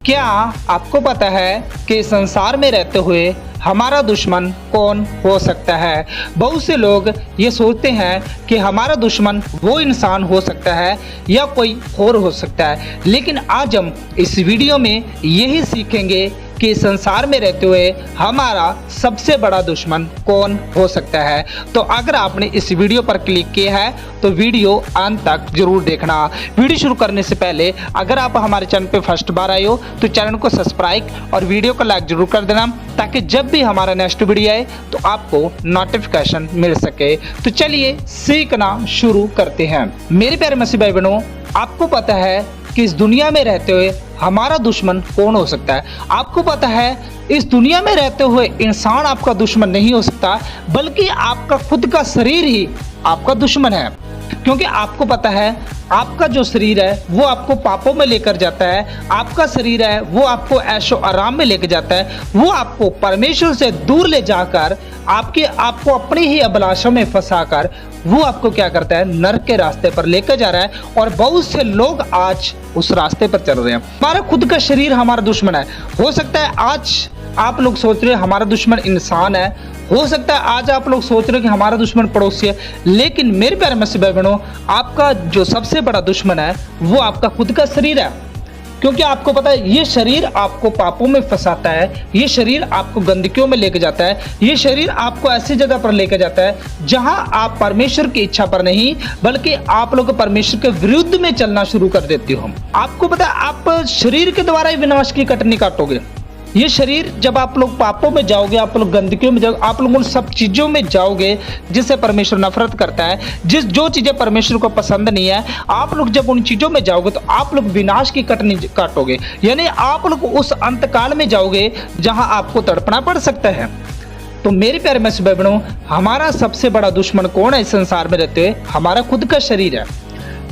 क्या आपको पता है कि संसार में रहते हुए हमारा दुश्मन कौन हो सकता है? बहुत से लोग ये सोचते हैं कि हमारा दुश्मन वो इंसान हो सकता है या कोई और हो सकता है, लेकिन आज हम इस वीडियो में यही सीखेंगे कि संसार में रहते हुए हमारा सबसे बड़ा दुश्मन कौन हो सकता है। तो अगर आपने इस वीडियो पर क्लिक किया है तो वीडियो अंत तक जरूर देखना। वीडियो शुरू करने से पहले अगर आप हमारे चैनल पे फर्स्ट बार आए हो तो चैनल को सब्सक्राइब और वीडियो को लाइक जरूर कर देना, ताकि जब भी हमारा नेक्स्ट वीडियो आए तो आपको नोटिफिकेशन मिल सके। तो चलिए सीखना शुरू करते हैं। मेरे प्यारे मसीह भाई बहनों, आपको पता है कि इस दुनिया में रहते हुए हमारा दुश्मन कौन हो सकता है? आपको पता है इस दुनिया में रहते हुए इंसान आपका दुश्मन नहीं हो सकता, बल्कि आपका खुद का शरीर ही आपका दुश्मन है। क्योंकि आपको पता है आपका जो शरीर है वो आपको पापों में लेकर जाता है, आपका शरीर है वो आपको ऐशो आराम में लेकर जाता है, वो आपको परमेश्वर से दूर ले जाकर आपको अपनी ही अभिलाषा में फंसाकर वो आपको क्या करता है, नरक के रास्ते पर लेकर जा रहा है। और बहुत से लोग आज उस रास्ते पर चल रहे हैं। हमारा खुद का शरीर हमारा दुश्मन है। हो सकता है आज आप लोग सोच रहे हैं हमारा दुश्मन इंसान है, हो सकता है आज आप लोग सोच रहे हो कि हमारा दुश्मन पड़ोसी है, लेकिन मेरे प्यारे मसीह भाई बहनों, आपका जो सबसे बड़ा दुश्मन है वो आपका खुद का शरीर है। क्योंकि आपको पता है ये शरीर आपको पापों में फंसाता है, ये शरीर आपको गंदगियों में लेके जाता है, ये शरीर आपको ऐसी जगह पर लेके जाता है जहां आप परमेश्वर की इच्छा पर नहीं बल्कि आप लोग परमेश्वर के विरुद्ध में चलना शुरू कर देते हो। आपको पता है आप शरीर के द्वारा ही विनाश की कटनी काटोगे। ये शरीर जब आप लोग पापों में जाओगे, आप लोग गंदगियों में जाओगे, आप लोग उन सब चीज़ों में जाओगे जिससे परमेश्वर नफरत करता है, जो चीज़ें परमेश्वर को पसंद नहीं है, आप लोग जब उन चीज़ों में जाओगे तो आप लोग विनाश की कटनी काटोगे। यानी आप लोग उस अंतकाल में जाओगे जहां आपको तड़पना पड़ सकता है। तो मेरे प्यारे मसीह भाई बहनों, हमारा सबसे बड़ा दुश्मन कौन है इस संसार में रहते हुए? हमारा खुद का शरीर है।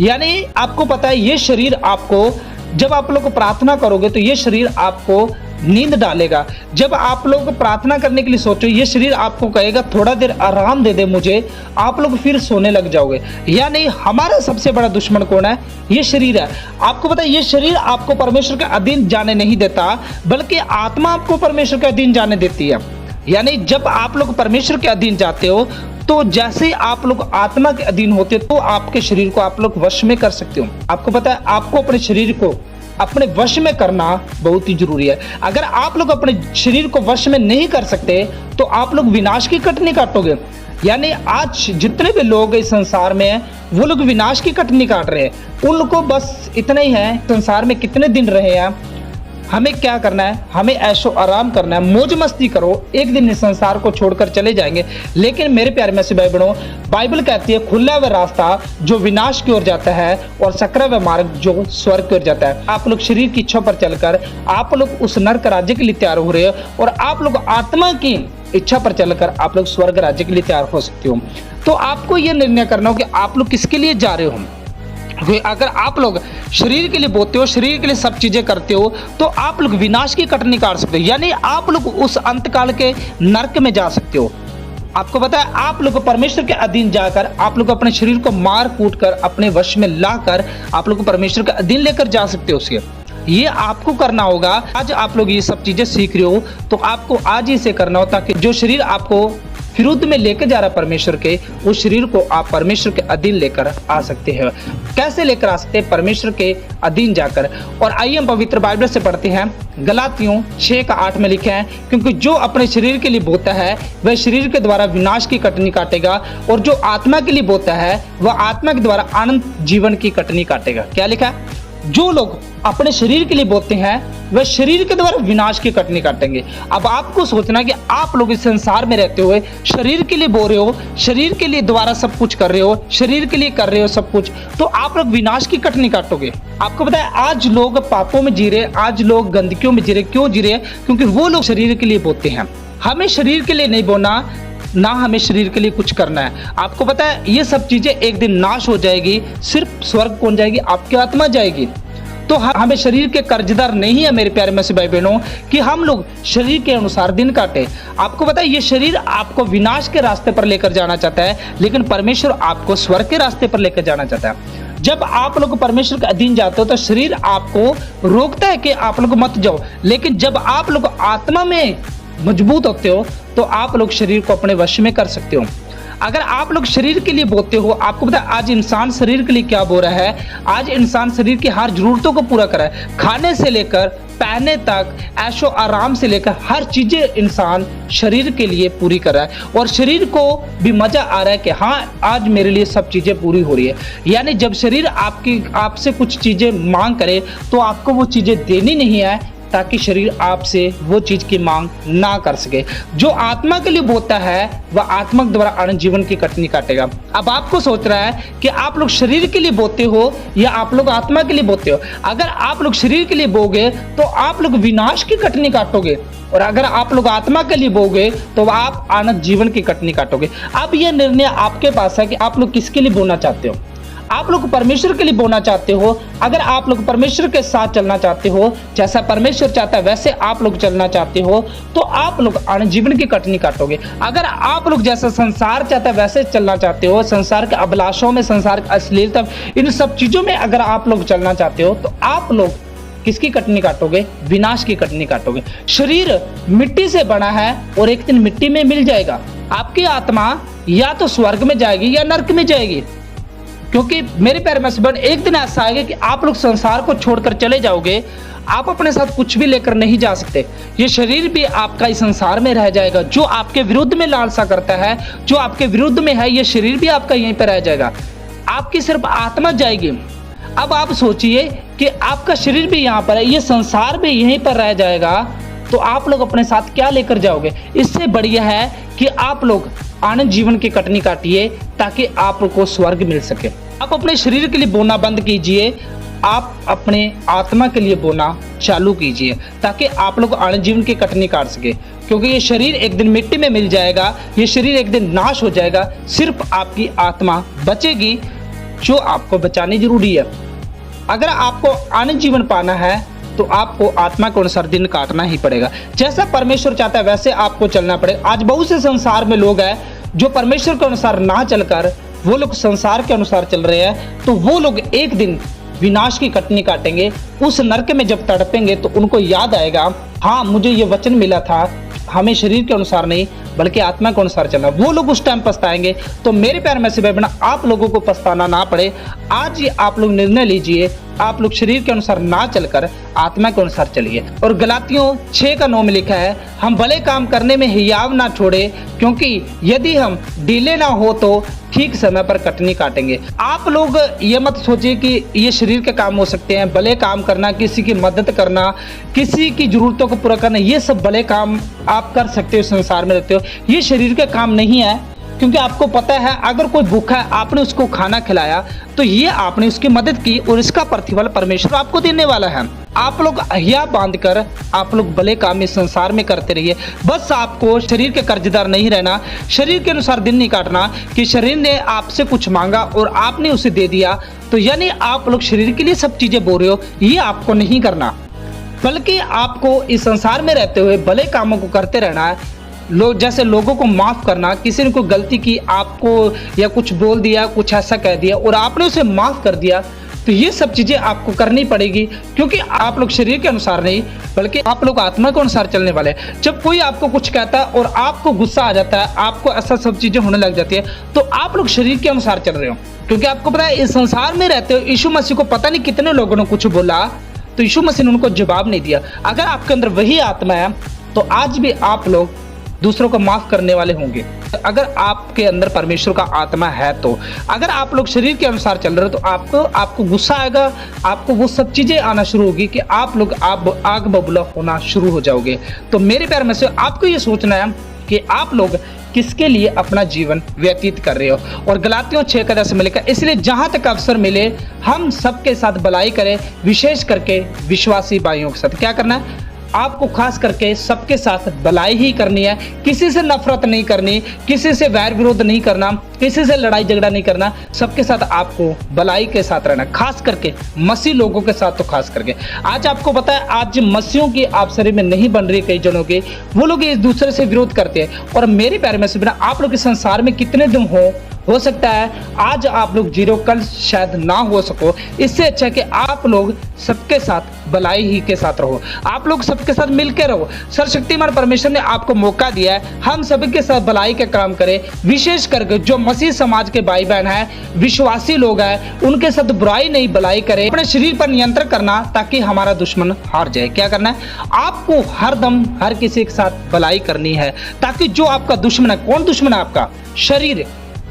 यानी आपको पता है ये शरीर आपको, जब आप लोग प्रार्थना करोगे तो ये शरीर आपको नींद डालेगा। जब आप लोग प्रार्थना करने के लिए सोचो, ये शरीर आपको कहेगा थोड़ा देर आराम दे दे मुझे, आप लोग फिर सोने लग जाओगे। यानी हमारा सबसे बड़ा दुश्मन कौन है? ये शरीर है। आपको पता है ये शरीर आपको परमेश्वर के अधीन जाने नहीं देता, बल्कि आत्मा आपको परमेश्वर के अधीन जाने देती है। यानी जब आप लोग परमेश्वर के अधीन जाते हो तो जैसे ही आप लोग आत्मा के अधीन होते हो तो आपके शरीर को आप लोग वश में कर सकते हो। आपको पता है आपको अपने शरीर को अपने वश में करना बहुत ही जरूरी है। अगर आप लोग अपने शरीर को वश में नहीं कर सकते तो आप लोग विनाश की कटनी काटोगे। यानी आज जितने भी लोग इस संसार में हैं वो लोग विनाश की कटनी काट रहे हैं। उनको बस इतना ही है, संसार में कितने दिन रहे हैं, हमें क्या करना है, हमें ऐशो आराम करना है, मौज मस्ती करो, एक दिन इस संसार को छोड़कर चले जाएंगे। लेकिन मेरे प्यारे मसीह भाई बहनों, बाइबल कहती है खुला हुआ रास्ता जो विनाश की ओर जाता है और सकरा हुआ मार्ग जो स्वर्ग की ओर जाता है। आप लोग शरीर की इच्छा पर चलकर आप लोग उस नरक राज्य के लिए तैयार हो रहे हो, और आप लोग आत्मा की इच्छा पर चलकर आप लोग स्वर्ग राज्य के लिए तैयार हो सकते हो। तो आपको यह निर्णय करना हो कि आप लोग किसके लिए जा रहे हो। अगर आप लोग शरीर के लिए बोते हो, शरीर के लिए सब चीजें करते हो, तो आप लोग विनाश की कटनी काट सकते हो। यानी आप लोग उस अंतकाल के नरक में जा सकते हो। आपको पता है आप लोग परमेश्वर के अधीन जाकर आप लोग अपने शरीर को मार कूट कर अपने वश में लाकर आप लोग परमेश्वर के अधीन लेकर जा सकते हो। उसके ये आपको करना होगा। आज आप लोग ये सब चीजें सीख रहे हो तो आपको आज ही इसे करना हो, ताकि जो शरीर आपको विरुद्ध में लेकर जा रहा है परमेश्वर के, उस शरीर को आप परमेश्वर के अधीन लेकर आ सकते हैं। कैसे लेकर आ सकते हैं? परमेश्वर के अधीन जाकर। और आइए हम पवित्र बाइबल से पढ़ते हैं। गलातियों 6:8 में लिखे हैं, क्योंकि जो अपने शरीर के लिए बोता है वह शरीर के द्वारा विनाश की कटनी काटेगा, और जो आत्मा के लिए बोता है वह आत्मा के द्वारा अनंत जीवन की कटनी काटेगा। क्या लिखा है? जो लोग अपने शरीर के लिए बोते हैं वह शरीर के द्वारा विनाश की कटनी काटेंगे। अब आपको सोचना कि आप लोग इस संसार में रहते हुए शरीर के लिए बो रहे हो, शरीर के लिए द्वारा सब कुछ कर रहे हो, शरीर के लिए कर रहे हो सब कुछ, तो आप लोग विनाश की कटनी काटोगे। आपको पता है आज लोग पापों में जी रहे, आज लोग गंदगियों में जी रहे। क्यों जी रहे? क्योंकि वो लोग शरीर के लिए बोते हैं। हमें शरीर के लिए नहीं बोना, ना हमें शरीर के लिए कुछ करना है। आपको पता है ये सब चीजें एक दिन नाश हो जाएगी, सिर्फ स्वर्ग कौन जाएगी? आपकी आत्मा जाएगी। तो हमें शरीर के कर्जदार नहीं है मेरे प्यारे मसीह भाई बहनों कि हम लोग शरीर के अनुसार दिन काटे। आपको पता है ये शरीर आपको विनाश के रास्ते पर लेकर जाना चाहता है, लेकिन परमेश्वर आपको स्वर्ग के रास्ते पर लेकर जाना चाहता है। जब आप लोग परमेश्वर के अधीन जाते हो तो शरीर आपको रोकता है कि आप लोग मत जाओ, लेकिन जब आप लोग आत्मा में मजबूत होते हो तो आप लोग शरीर को अपने वश में कर सकते हो। अगर आप लोग शरीर के लिए बोते हो, आपको पता है आज इंसान शरीर के लिए क्या बो रहा है, आज इंसान शरीर की हर जरूरतों को पूरा कर रहा है, खाने से लेकर पहनने तक, ऐशो आराम से लेकर हर चीजें इंसान शरीर के लिए पूरी कर रहा है, और शरीर को भी मजा आ रहा है कि हाँ आज मेरे लिए सब चीजें पूरी हो रही है। यानी जब शरीर आपसे कुछ चीजें मांग करे तो आपको वो चीजें देनी नहीं है, ताकि शरीर आपसे वो चीज की मांग ना कर सके। जो आत्मा के लिए बोता है वह आत्मा के द्वारा अनंत जीवन की कटनी काटेगा। अब आपको सोच रहा है कि आप लोग शरीर के लिए बोते हो या आप लोग आत्मा के लिए बोते हो। अगर आप लोग शरीर के लिए बोगे तो आप लोग विनाश की कटनी काटोगे, और अगर आप लोग आत्मा के लिए बोगे तो आप अनंत जीवन की कटनी काटोगे। अब यह निर्णय आपके पास है कि आप लोग किसके लिए बोना चाहते हो। आप लोग परमेश्वर के लिए बोना चाहते हो। अगर आप लोग परमेश्वर के साथ चलना चाहते हो, जैसा परमेश्वर चाहता है वैसे आप लोग चलना चाहते हो, तो आप लोग अनंत जीवन की कटनी काटोगे। अगर आप लोग जैसा संसार चाहता है वैसे चलना चाहते हो, संसार के अभिलाषों में, संसार की अश्लीलता, इन सब चीजों में अगर आप लोग चलना चाहते हो तो आप लोग किसकी कटनी काटोगे? विनाश की कटनी काटोगे। शरीर मिट्टी से बना है और एक दिन मिट्टी में मिल जाएगा। आपकी आत्मा या तो स्वर्ग में जाएगी या नरक में जाएगी, क्योंकि मेरे प्यारे मसीह एक दिन ऐसा आएगा कि आप लोग संसार को छोड़कर चले जाओगे। आप अपने साथ कुछ भी लेकर नहीं जा सकते। ये शरीर भी आपका इस संसार में रह जाएगा। जो आपके विरुद्ध में लालसा करता है, जो आपके विरुद्ध में है, ये शरीर भी आपका यहीं पर रह जाएगा। आपकी सिर्फ आत्मा जाएगी। अब आप सोचिए कि आपका शरीर भी यहाँ पर है, ये संसार भी यहीं पर रह जाएगा, तो आप लोग अपने साथ क्या लेकर जाओगे? इससे बढ़िया है कि आप लोग आनंद जीवन की कटनी काटिए ताकि आपको स्वर्ग मिल सके। आप अपने शरीर के लिए बोना बंद कीजिए, आप अपने आत्मा के लिए बोना चालू कीजिए ताकि आप लोग आनंद जीवन की कटनी काट सके। क्योंकि ये शरीर एक दिन मिट्टी में मिल जाएगा, ये शरीर एक दिन नाश हो जाएगा, सिर्फ आपकी आत्मा बचेगी जो आपको बचानी जरूरी है। अगर आपको आनंद जीवन पाना है तो आपको आत्मा के अनुसार दिन काटना ही पड़ेगा। जैसा परमेश्वर चाहता है वैसे आपको चलना पड़ेगा। आज बहुत से संसार में लोग हैं जो परमेश्वर के अनुसार ना चलकर वो लोग संसार के अनुसार चल रहे हैं, तो वो लोग एक दिन विनाश की कटनी काटेंगे। उस नरक में जब तड़पेंगे तो उनको याद आएगा, हाँ मुझे ये वचन मिला था, हमें शरीर के अनुसार नहीं बल्कि आत्मा के अनुसार चलना। वो लोग उस टाइम पछताएंगे। तो मेरे प्यारे मसीह भाई बहन, आप लोगों को पछताना ना पड़े। आज ही आप लोग निर्णय लीजिए, आप लोग शरीर के अनुसार ना चलकर आत्मा के अनुसार चलिए। और गलातियों 6:9 में लिखा है, हम भले काम करने में हियाव ना छोड़े, क्योंकि यदि हम ढीले ना हो तो ठीक समय पर कटनी काटेंगे। आप लोग ये मत सोचिए कि ये शरीर के काम हो सकते हैं। भले काम करना, किसी की मदद करना, किसी की जरूरतों को पूरा करना, ये सब भले काम आप कर सकते हो, संसार में रहते हो। ये शरीर के काम नहीं है, क्योंकि आपको पता है अगर कोई भूखा है, आपने उसको खाना खिलाया तो ये आपने उसकी मदद की और इसका प्रतिफल परमेश्वर आपको देने वाला है। आप लोग अहिया बांधकर आप लोग भले काम इस संसार में करते रहिए। बस आपको शरीर के कर्जदार नहीं रहना, शरीर के अनुसार दिन नहीं काटना कि शरीर ने आपसे कुछ मांगा और आपने उसे दे दिया तो यानी आप लोग शरीर के लिए सब चीजें बोल रहे हो। ये आपको नहीं करना, बल्कि आपको इस संसार में रहते हुए भले कामों को करते रहना है। लोग जैसे लोगों को माफ करना, किसी ने कोई गलती की आपको या कुछ बोल दिया, कुछ ऐसा कह दिया और आपने उसे माफ कर दिया, तो ये सब चीजें आपको करनी पड़ेगी। क्योंकि आप लोग शरीर के अनुसार नहीं बल्कि आप लोग आत्मा के अनुसार चलने वाले हैं। जब कोई आपको कुछ कहता है और आपको गुस्सा आ जाता है, आपको ऐसा सब चीजें होने लग जाती है, तो आप लोग शरीर के अनुसार चल रहे हो। क्योंकि आपको पता है इस संसार में रहते हो, यीशु मसीह को पता नहीं कितने लोगों ने कुछ बोला तो यीशु मसीह ने उनको जवाब नहीं दिया। अगर आपके अंदर वही आत्मा है तो आज भी आप लोग दूसरों को माफ करने वाले होंगे। अगर आपके अंदर परमेश्वर का आत्मा है तो अगर आप लोग शरीर के अनुसार चल रहे हो तो आपको गुस्सा आएगा, आपको वो सब चीजें आना शुरू होगी कि आप लोग आग बबूला होना शुरू हो जाओगे। तो मेरे प्यारे में से आपको ये सोचना है कि आप लोग किसके लिए अपना जीवन व्यतीत कर रहे हो। और गलातियों 6:10 में लिखा, इसलिए जहां तक अवसर मिले हम सबके साथ भलाई करें, विशेष करके विश्वासी भाइयों के साथ। क्या करना है? आपको खास करके सबके साथ भलाई ही करनी है। किसी से नफरत नहीं करनी, किसी से वैर विरोध नहीं करना, किसी से लड़ाई झगड़ा नहीं करना। सबके साथ आपको भलाई के साथ रहना, खास करके मसीह लोगों के साथ। तो खास करके आज आपको पता है आज मसीहों की आप शरीर में नहीं बन रही, कई जनों के वो लोग एक दूसरे से विरोध करते हैं। और मेरे प्यारे मसीह बिना आप लोग इस संसार में कितने दिन हो हो सकता है आज आप लोग जीरो कल शायद ना हो सको। इससे अच्छा है कि आप लोग सबके साथ भलाई ही के साथ रहो, आप लोग सबके साथ मिलकर रहो। सर्वशक्तिमान परमेश्वर ने आपको मौका दिया है, हम सभी के साथ भलाई के काम करें। विशेष करके जो मसीह समाज के भाई बहन हैं, विश्वासी लोग हैं, उनके साथ बुराई नहीं भलाई करें। अपने शरीर पर नियंत्रण करना ताकि हमारा दुश्मन हार जाए। क्या करना है? आपको हरदम हर किसी के साथ भलाई करनी है ताकि जो आपका दुश्मन है, कौन दुश्मन है आपका? शरीर।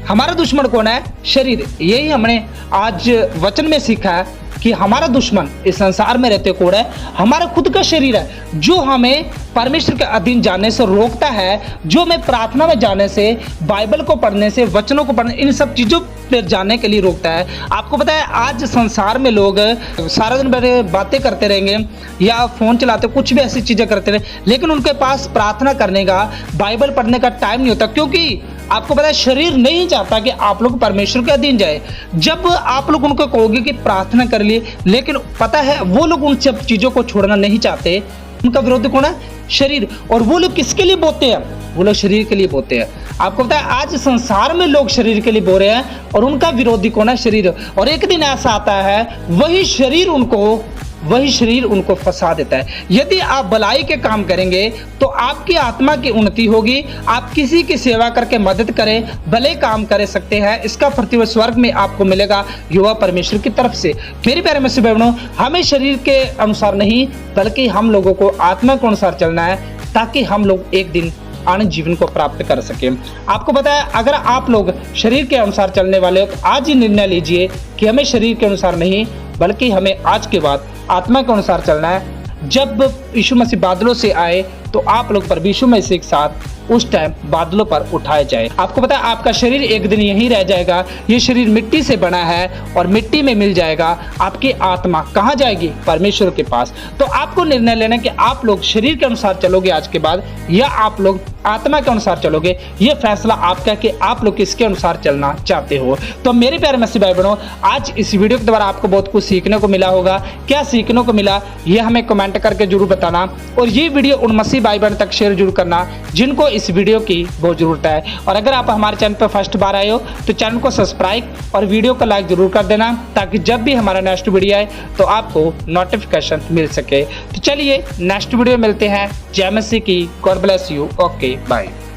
हमारा दुश्मन कौन है? शरीर। यही हमने आज वचन में सीखा है कि हमारा दुश्मन इस संसार में रहते कौन है? हमारा खुद का शरीर है, जो हमें परमेश्वर के अधीन जाने से रोकता है, जो हमें प्रार्थना में जाने से, बाइबल को पढ़ने से, वचनों को पढ़ने, इन सब चीज़ों पर जाने के लिए रोकता है। आपको पता है आज संसार में लोग सारा दिन बैठे बातें करते रहेंगे या फोन चलाते, कुछ भी ऐसी चीज़ें करते रहे, लेकिन उनके पास प्रार्थना करने का, बाइबल पढ़ने का टाइम नहीं होता। क्योंकि आपको पता है शरीर नहीं चाहता कि आप लोग परमेश्वर के अधीन जाए। जब आप लोग उनको कहोगे कि प्रार्थना कर लिए, लेकिन पता है वो लोग उन सब चीज़ों को छोड़ना नहीं चाहते। उनका विरोधी कौन है? शरीर। और वो लोग किसके लिए बोलते हैं? वो लोग शरीर के लिए बोलते हैं। आपको पता है आज संसार में लोग शरीर के लिए बोल रहे हैं और उनका विरोधी कौन है? शरीर। और एक दिन ऐसा आता है वही शरीर उनको फंसा देता है। यदि आप भलाई के काम करेंगे तो आपकी आत्मा की उन्नति होगी। आप किसी की सेवा करके मदद करें, भले काम कर सकते हैं, इसका प्रतिफल स्वर्ग में आपको मिलेगा युवा परमेश्वर की तरफ से। मेरे प्यारे मसीह भाई बहनों, हमें शरीर के अनुसार नहीं बल्कि हम लोगों को आत्मा के अनुसार चलना है ताकि हम लोग एक दिन आनंद जीवन को प्राप्त कर सके। आपको पता है अगर आप लोग शरीर के अनुसार चलने वाले हो तो आज ही निर्णय लीजिए कि हमें शरीर के अनुसार नहीं बल्कि हमें आज के बाद आत्मा के अनुसार चलना है। जब यीशु मसीह बादलों से आए तो आप लोग पर यीशु मसीह के साथ उस टाइम बादलों पर उठाए जाए। आपको पता है आपका शरीर एक दिन यहीं रह जाएगा। ये शरीर मिट्टी से बना है और मिट्टी में मिल जाएगा। आपकी आत्मा कहाँ जाएगी? परमेश्वर के पास। तो आपको निर्णय लेना कि आप लोग शरीर के अनुसार चलोगे आज के बाद या आप लोग आत्मा के अनुसार चलोगे। ये फैसला आपका कि आप लोग किसके अनुसार चलना चाहते हो। तो मेरे प्यारे मसीह भाई बहनों, आज इस वीडियो के द्वारा आपको बहुत कुछ सीखने को मिला होगा। क्या सीखने को मिला ये हमें कमेंट करके जरूर बताना और ये वीडियो उन मसीह भाई बहन तक शेयर जरूर करना जिनको इस वीडियो की बहुत जरूरत है। और अगर आप हमारे चैनल पर फर्स्ट बार आए हो तो चैनल को सब्सक्राइब और वीडियो को लाइक जरूर कर देना ताकि जब भी हमारा नेक्स्ट वीडियो आए तो आपको नोटिफिकेशन मिल सके। तो चलिए नेक्स्ट वीडियो मिलते हैं। जय मसीह की। God bless you. Okay bye.